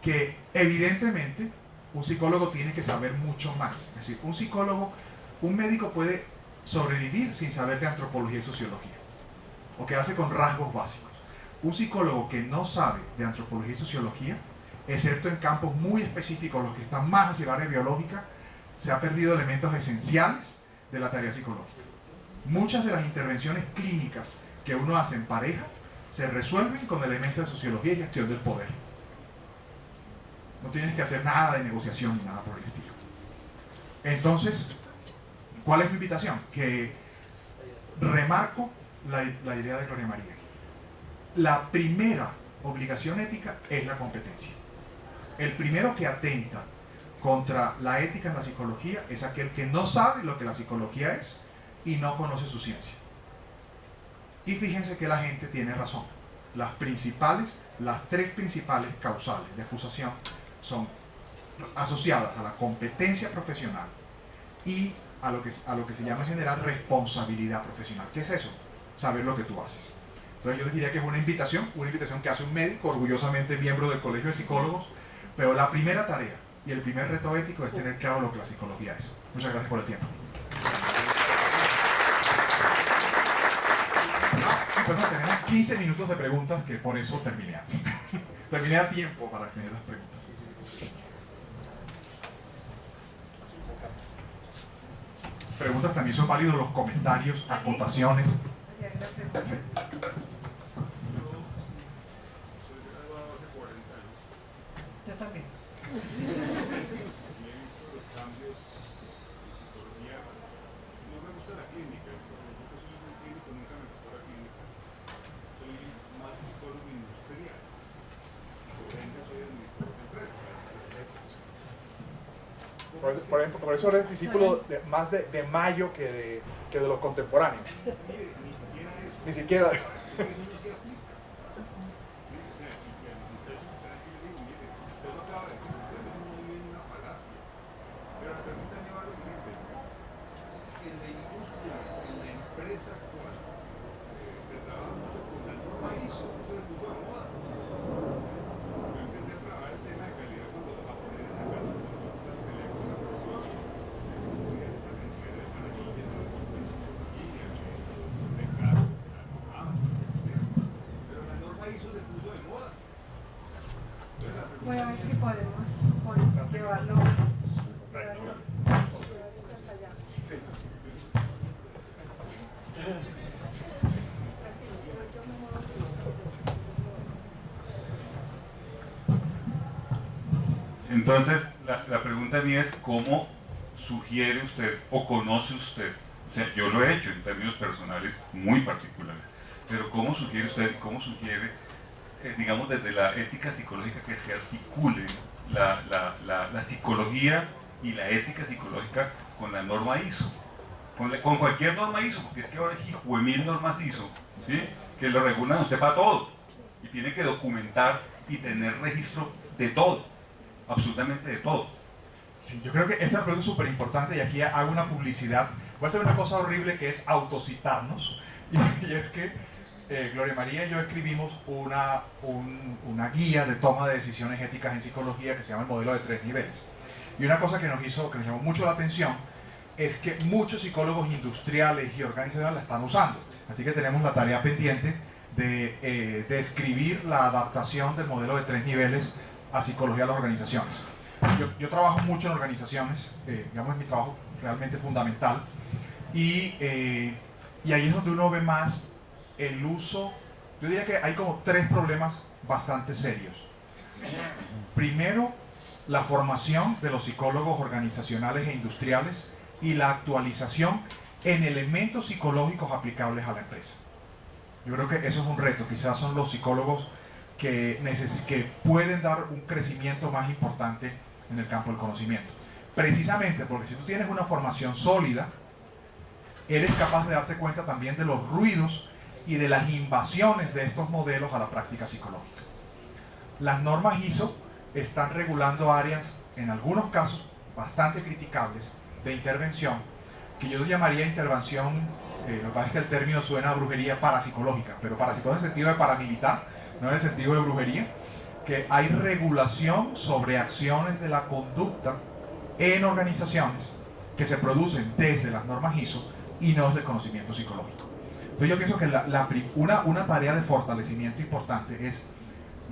que evidentemente un psicólogo tiene que saber mucho más. Es decir, un médico puede sobrevivir sin saber de antropología y sociología, o quedarse con rasgos básicos. Un psicólogo que no sabe de antropología y sociología, excepto en campos muy específicos, los que están más hacia el área biológica, se ha perdido elementos esenciales de la tarea psicológica. Muchas de las intervenciones clínicas que uno hace en pareja se resuelven con elementos de sociología y gestión del poder. No tienes que hacer nada de negociación ni nada por el estilo. Entonces, ¿cuál es mi invitación? Que remarco la idea de Gloria María. La primera obligación ética es la competencia. El primero que atenta contra la ética en la psicología es aquel que no sabe lo que la psicología es y no conoce su ciencia. Y fíjense que la gente tiene razón. Las tres principales causales de acusación son asociadas a la competencia profesional y a lo que se llama en general responsabilidad profesional. ¿Qué es eso? Saber lo que tú haces. Entonces yo les diría que es una invitación que hace un médico, orgullosamente miembro del Colegio de Psicólogos, pero la primera tarea y el primer reto ético es tener claro lo que la psicología es. Muchas gracias por el tiempo. Bueno, tenemos 15 minutos de preguntas, que por eso terminé antes. Terminé a tiempo para tener las preguntas. Preguntas también son válidos, los comentarios, acotaciones. Sí. Yo también. Por eso eres discípulo más de Mayo que de los contemporáneos. Ni siquiera. Voy a ver si podemos llevarlo hasta allá. Sí. Entonces, la pregunta mía es, ¿cómo sugiere usted o conoce usted? O sea, yo lo he hecho en términos personales muy particulares, pero ¿cómo sugiere usted, cómo sugiere, digamos, desde la ética psicológica que se articule la psicología y la ética psicológica con la norma ISO? Con cualquier norma ISO, porque es que ahora hay hijuemil normas ISO, ¿sí? Que lo regulan a usted para todo, y tiene que documentar y tener registro de todo, absolutamente de todo. Sí, yo creo que esta pregunta es súper importante y aquí hago una publicidad. Voy a hacer una cosa horrible que es autocitarnos, y es que Gloria María y yo escribimos una guía de toma de decisiones éticas en psicología que se llama el modelo de 3 niveles. Y una cosa que nos llamó mucho la atención es que muchos psicólogos industriales y organizacionales la están usando. Así que tenemos la tarea pendiente de escribir la adaptación del modelo de 3 niveles a psicología de las organizaciones. Yo trabajo mucho en organizaciones, digamos, es mi trabajo realmente fundamental, y ahí es donde uno ve más el uso. Yo diría que hay como 3 problemas bastante serios. Primero, la formación de los psicólogos organizacionales e industriales y la actualización en elementos psicológicos aplicables a la empresa. Yo creo que eso es un reto. Quizás son los psicólogos que pueden dar un crecimiento más importante en el campo del conocimiento. Precisamente porque si tú tienes una formación sólida, eres capaz de darte cuenta también de los ruidos y de las invasiones de estos modelos a la práctica psicológica. Las normas ISO están regulando áreas, en algunos casos, bastante criticables de intervención, que yo llamaría intervención, lo que pasa es que el término suena a brujería parapsicológica, pero parapsicológica en el sentido de paramilitar, no en el sentido de brujería, que hay regulación sobre acciones de la conducta en organizaciones que se producen desde las normas ISO y no desde conocimiento psicológico. Entonces yo pienso que una tarea de fortalecimiento importante es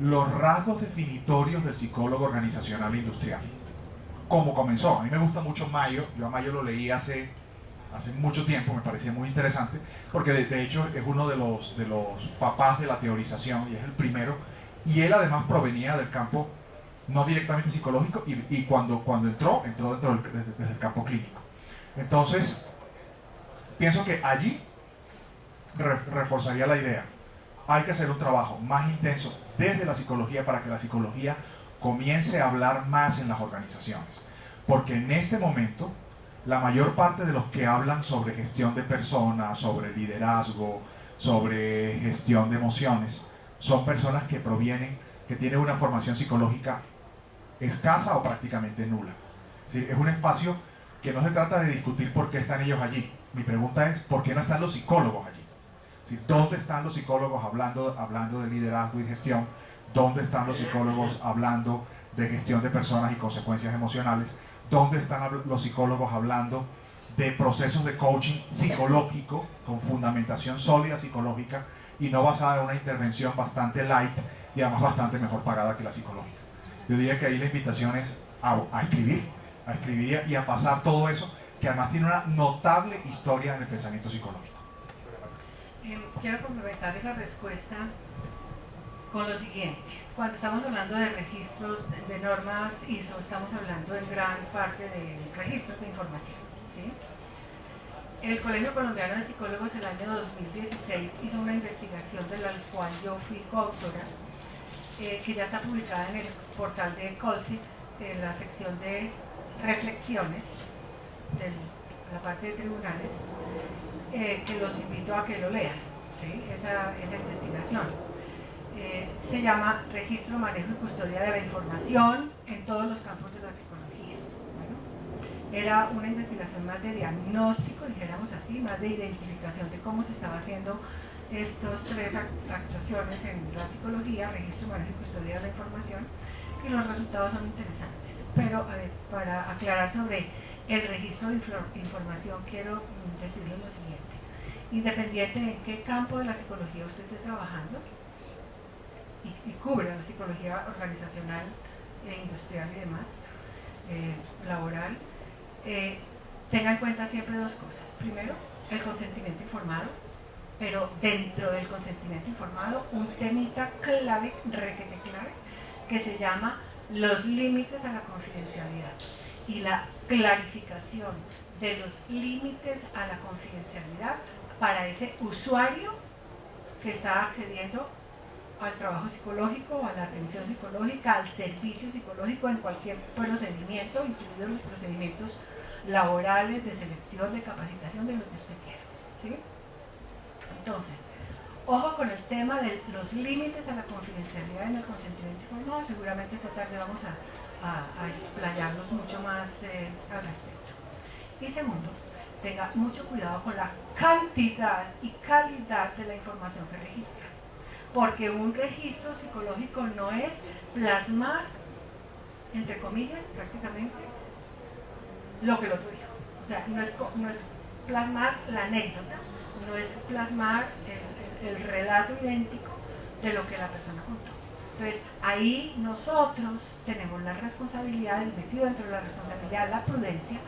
los rasgos definitorios del psicólogo organizacional e industrial. Como comenzó, a mí me gusta mucho Mayo, yo a Mayo lo leí hace mucho tiempo, me parecía muy interesante, porque de hecho es uno de los papás de la teorización y es el primero, y él además provenía del campo no directamente psicológico y cuando entró desde el campo clínico. Entonces, pienso que allí reforzaría la idea. Hay que hacer un trabajo más intenso desde la psicología para que la psicología comience a hablar más en las organizaciones. Porque en este momento, la mayor parte de los que hablan sobre gestión de personas, sobre liderazgo, sobre gestión de emociones, son personas que tienen una formación psicológica escasa o prácticamente nula. ¿Sí? Es un espacio que no se trata de discutir por qué están ellos allí. Mi pregunta es, ¿por qué no están los psicólogos allí? ¿Sí? ¿Dónde están los psicólogos hablando de liderazgo y gestión? ¿Dónde están los psicólogos hablando de gestión de personas y consecuencias emocionales? ¿Dónde están los psicólogos hablando de procesos de coaching psicológico con fundamentación sólida psicológica y no basada en una intervención bastante light y además bastante mejor pagada que la psicológica? Yo diría que ahí la invitación es a escribir y a pasar todo eso, que además tiene una notable historia en el pensamiento psicológico. Quiero complementar esa respuesta con lo siguiente. Cuando estamos hablando de registros de normas ISO, estamos hablando en gran parte de registros de información, ¿sí? El Colegio Colombiano de Psicólogos el año 2016 hizo una investigación de la cual yo fui coautora, que ya está publicada en el portal de Colsit, en la sección de reflexiones de la parte de tribunales, que los invito a que lo lean, ¿sí? Esa investigación. Se llama Registro, Manejo y Custodia de la Información en todos los campos de la psicología. Bueno, era una investigación más de diagnóstico, dijéramos así, más de identificación de cómo se estaba haciendo estas 3 actuaciones en la psicología: registro, manejo y custodia de la información, y los resultados son interesantes. Pero para aclarar sobre el registro de información, quiero decirles lo siguiente: independiente de en qué campo de la psicología usted esté trabajando y cubra la psicología organizacional, industrial y demás, laboral, tenga en cuenta siempre 2 cosas. Primero, el consentimiento informado, pero dentro del consentimiento informado, un temita clave, requete clave, que se llama los límites a la confidencialidad y la clarificación de los límites a la confidencialidad para ese usuario que está accediendo al trabajo psicológico, a la atención psicológica, al servicio psicológico en cualquier procedimiento, incluidos los procedimientos laborales, de selección, de capacitación, de lo que usted quiera, ¿sí? Entonces, ojo con el tema de los límites a la confidencialidad en el consentimiento informado. Seguramente esta tarde vamos a explayarnos mucho más al respecto. Y segundo, tenga mucho cuidado con la cantidad y calidad de la información que registra, porque un registro psicológico no es plasmar, entre comillas, prácticamente, lo que el otro dijo. O sea, no es plasmar la anécdota, no es plasmar el relato idéntico de lo que la persona contó. Entonces, ahí nosotros tenemos la responsabilidad, y metido dentro de la responsabilidad, la prudencia,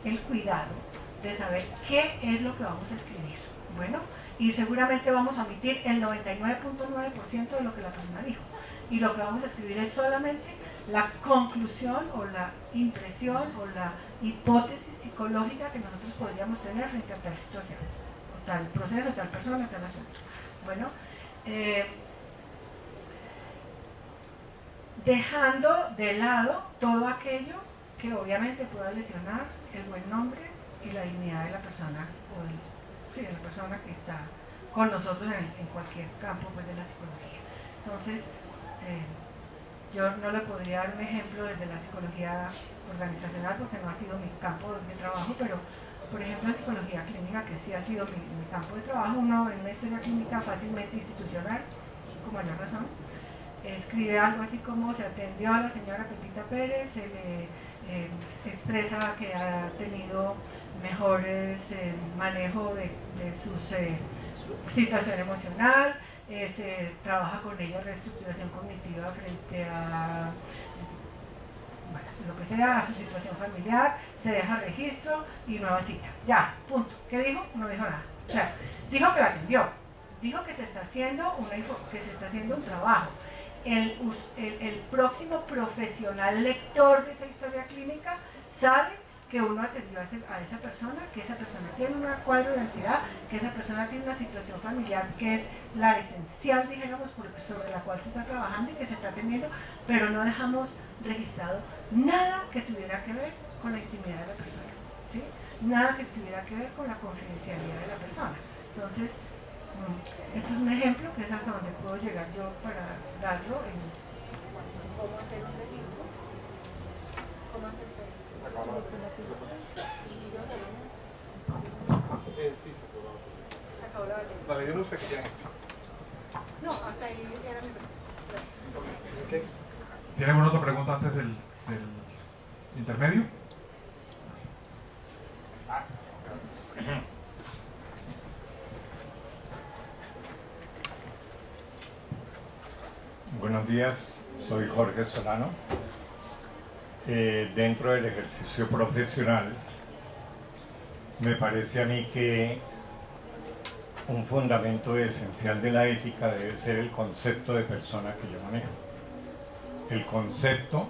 el cuidado de saber qué es lo que vamos a escribir. Bueno, y seguramente vamos a omitir el 99.9% de lo que la persona dijo. Y lo que vamos a escribir es solamente la conclusión o la impresión o la hipótesis psicológica que nosotros podríamos tener frente a tal situación, o tal proceso, tal persona, tal asunto. Bueno, dejando de lado todo aquello que obviamente pueda lesionar el buen nombre y la dignidad de la persona de la persona que está con nosotros en cualquier campo pues, de la psicología. Entonces, yo no le podría dar un ejemplo desde la psicología organizacional porque no ha sido mi campo de trabajo, pero por ejemplo en psicología clínica, que sí ha sido mi campo de trabajo, uno en una historia clínica fácilmente institucional, con mayor razón, escribe algo así como: se atendió a la señora Pepita Pérez, se le expresa que ha tenido mejores manejo de su situación emocional, se trabaja con ella reestructuración cognitiva frente a lo que sea, a su situación familiar, se deja registro y nueva cita. Ya, punto. ¿Qué dijo? No dijo nada. O sea, dijo que la atendió, dijo que se está haciendo un trabajo. El próximo profesional lector de esa historia clínica sabe que uno atendió a esa persona, que esa persona tiene un cuadro de ansiedad, que esa persona tiene una situación familiar que es la esencial, dijéramos, sobre la cual se está trabajando y que se está atendiendo, pero no dejamos registrado nada que tuviera que ver con la intimidad de la persona, ¿sí? Nada que tuviera que ver con la confidencialidad de la persona. Entonces, esto es un ejemplo que es hasta donde puedo llegar yo para darlo en cómo hacer un registro, cómo hacerse. Sí, se acabó. Se acabó la batería. Vale, yo no sé qué esto. No, hasta ahí era mi respuesta. Okay. ¿Tiene alguna otra pregunta antes del intermedio? Buenos días, soy Jorge Solano. Dentro del ejercicio profesional, me parece a mí que un fundamento esencial de la ética debe ser el concepto de persona que yo manejo. El concepto,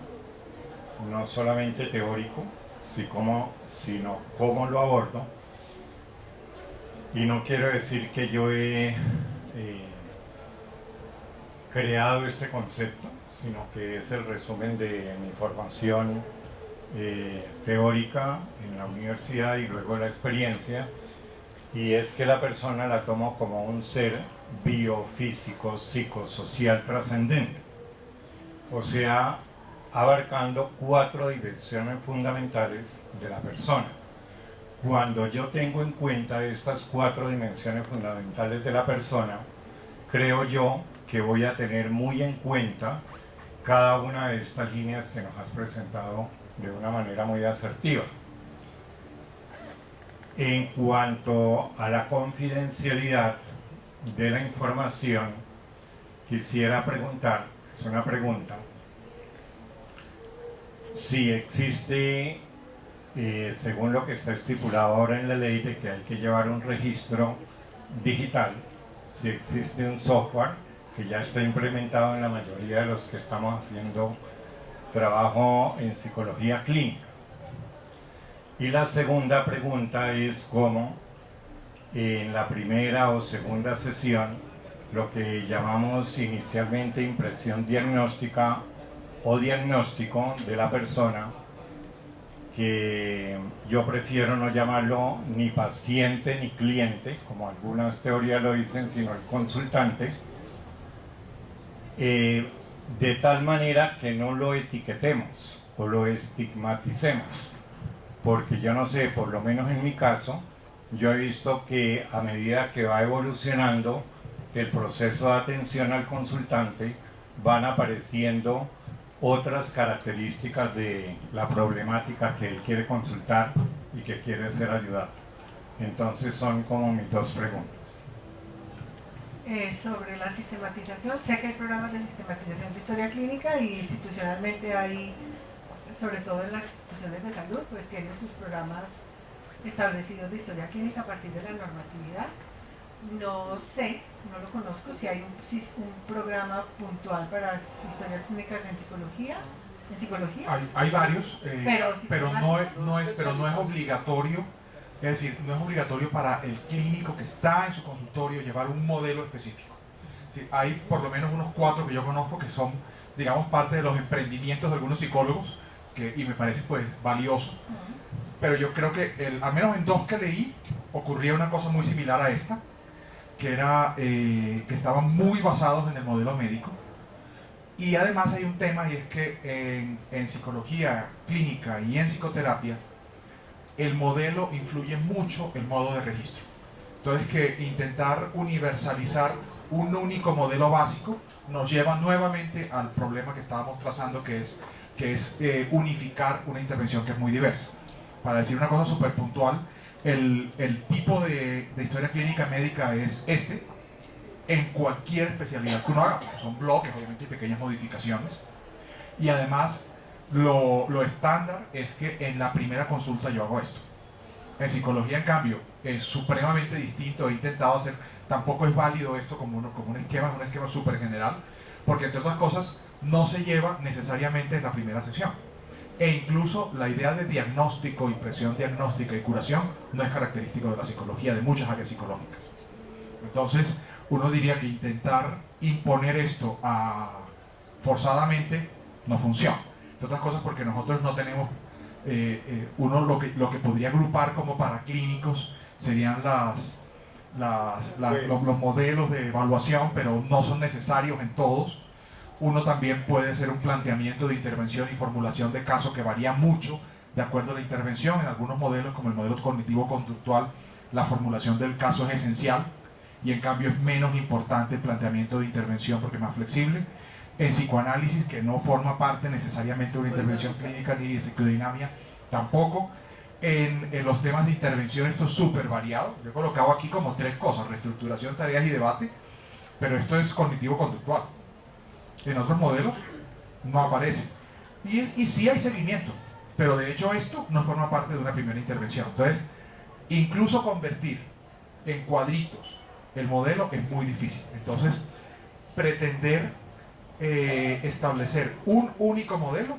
no solamente teórico, sino cómo lo abordo. Y no quiero decir que yo he creado este concepto, sino que es el resumen de mi formación teórica en la universidad y luego la experiencia, y es que la persona la tomo como un ser biofísico, psicosocial trascendente, o sea, abarcando 4 dimensiones fundamentales de la persona. Cuando yo tengo en cuenta estas 4 dimensiones fundamentales de la persona, creo yo que voy a tener muy en cuenta cada una de estas líneas que nos has presentado de una manera muy asertiva. En cuanto a la confidencialidad de la información, quisiera preguntar, es una pregunta, si existe, según lo que está estipulado ahora en la ley de que hay que llevar un registro digital, si existe un software que ya está implementado en la mayoría de los que estamos haciendo trabajo en psicología clínica. Y la segunda pregunta es cómo en la primera o segunda sesión, lo que llamamos inicialmente impresión diagnóstica o diagnóstico de la persona, que yo prefiero no llamarlo ni paciente ni cliente, como algunas teorías lo dicen, sino el consultante, de tal manera que no lo etiquetemos o lo estigmaticemos, porque yo no sé, por lo menos en mi caso, yo he visto que a medida que va evolucionando el proceso de atención al consultante, van apareciendo otras características de la problemática que él quiere consultar y que quiere ser ayudado. Entonces son como mis dos preguntas. Sobre la sistematización, sé que hay programas de sistematización de historia clínica y institucionalmente hay, sobre todo en las instituciones de salud, pues tienen sus programas establecidos de historia clínica a partir de la normatividad. No sé, no lo conozco, si hay un programa puntual para historias clínicas en psicología. ¿En psicología? Hay varios, pero no es obligatorio. Es decir, no es obligatorio para el clínico que está en su consultorio llevar un modelo específico. Sí, hay por lo menos unos 4 que yo conozco que son, digamos, parte de los emprendimientos de algunos psicólogos y me parece pues valioso. Pero yo creo que al menos en 2 que leí ocurría una cosa muy similar a esta, que era que estaban muy basados en el modelo médico. Y además hay un tema, y es que en psicología clínica y en psicoterapia el modelo influye mucho el modo de registro. Entonces que intentar universalizar un único modelo básico nos lleva nuevamente al problema que estábamos trazando, que es unificar una intervención que es muy diversa. Para decir una cosa súper puntual, el tipo de historia clínica médica es en cualquier especialidad que uno haga, porque son bloques, obviamente, y pequeñas modificaciones. Y además, lo estándar es que en la primera consulta yo hago esto. En psicología, en cambio, es supremamente distinto. He intentado hacer, tampoco es válido esto como un esquema súper general, porque entre otras cosas, no se lleva necesariamente en la primera sesión. E incluso la idea de diagnóstico, impresión diagnóstica y curación no es característico de la psicología, de muchas áreas psicológicas. Entonces, uno diría que intentar imponer esto forzadamente no funciona. De otras cosas porque nosotros no tenemos, lo que podría agrupar como para clínicos serían los modelos de evaluación, pero no son necesarios en todos. Uno también puede hacer un planteamiento de intervención y formulación de caso que varía mucho de acuerdo a la intervención. En algunos modelos, como el modelo cognitivo-conductual, la formulación del caso es esencial y en cambio es menos importante el planteamiento de intervención porque es más flexible. En psicoanálisis, que no forma parte necesariamente de una intervención clínica ni de psicodinamia, tampoco. En los temas de intervención esto es súper variado. Yo he colocado aquí como 3 cosas: reestructuración, tareas y debate, pero esto es cognitivo-conductual. En otros modelos no aparece. Y sí hay seguimiento, pero de hecho esto no forma parte de una primera intervención. Entonces, incluso convertir en cuadritos el modelo es muy difícil. Entonces, pretender establecer un único modelo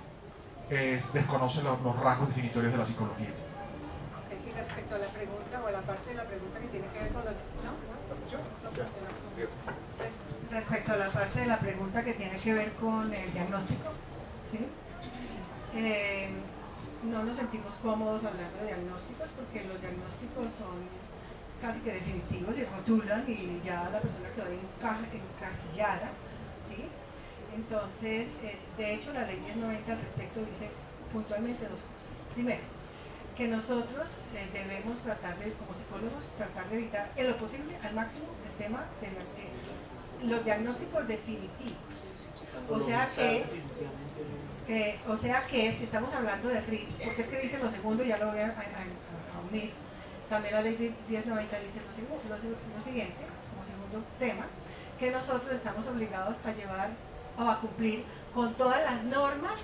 desconoce los rasgos definitorios de la psicología. Y respecto a la pregunta o a la parte de la pregunta que tiene que ver con los... Respecto a la parte de la pregunta que tiene que ver con el diagnóstico, ¿sí? No nos sentimos cómodos hablando de diagnósticos porque los diagnósticos son casi que definitivos y rotulan y ya la persona quedó encasillada, ¿sí? Entonces, de hecho, la ley 1090 al respecto dice puntualmente 2 cosas. Primero, que nosotros debemos tratar de, como psicólogos, tratar de evitar en lo posible, al máximo, el tema de los diagnósticos definitivos. O sea que si estamos hablando de RIPS, porque es que dice lo segundo, ya lo voy a unir, también la ley 1090 dice lo siguiente, como segundo tema, que nosotros estamos obligados a llevar o a cumplir con todas las normas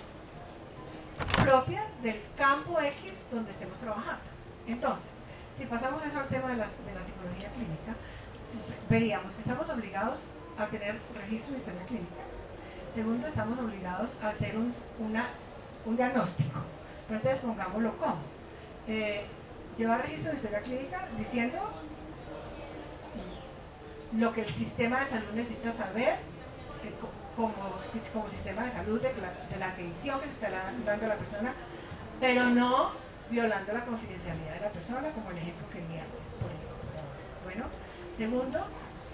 propias del campo X donde estemos trabajando. Entonces, si pasamos eso al tema de la psicología clínica, veríamos que estamos obligados a tener registro de historia clínica. Segundo, estamos obligados a hacer un diagnóstico. Pero entonces pongámoslo como llevar registro de historia clínica diciendo lo que el sistema de salud necesita saber como sistema de salud de la atención que se está dando a la persona, pero no violando la confidencialidad de la persona, como el ejemplo que di antes, por ejemplo. Bueno, segundo,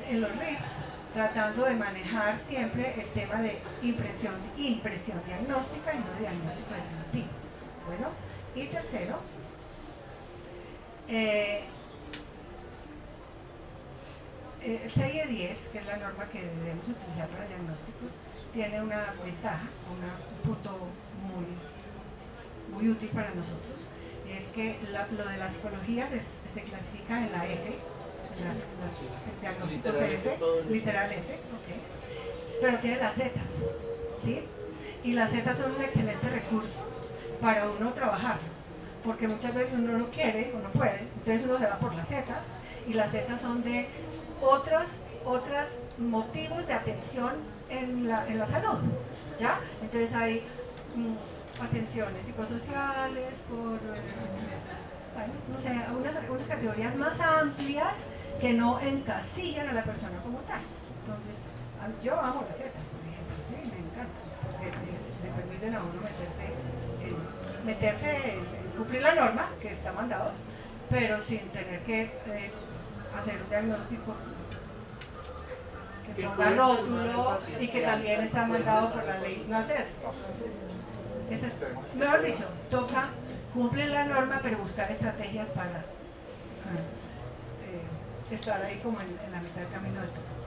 en los RIPS, tratando de manejar siempre el tema de impresión diagnóstica y no diagnóstico definitivo. Bueno, y tercero, El CIE 10, que es la norma que debemos utilizar para diagnósticos, tiene una ventaja, un punto muy útil para nosotros, es que lo de las psicologías se clasifica en la F, en los diagnósticos F, literal F, okay, pero tiene las Zetas, ¿sí? Y las Zetas son un excelente recurso para uno trabajar, porque muchas veces uno no quiere o no puede, entonces uno se va por las Zetas, y las Zetas son de otros motivos de atención en la salud, ¿ya? Entonces hay atenciones psicosociales, por, bueno, no sé, unas categorías más amplias que no encasillan a la persona como tal. Entonces, yo amo las Zetas, por ejemplo, sí, me encanta, porque le permiten a uno meterse en cumplir la norma que está mandado, pero sin tener que hacer un diagnóstico que ponga rótulo y que también está mandado por la ley no hacer. Entonces, mejor dicho, toca cumplir la norma, pero buscar estrategias para estar ahí como en la mitad del camino del todo.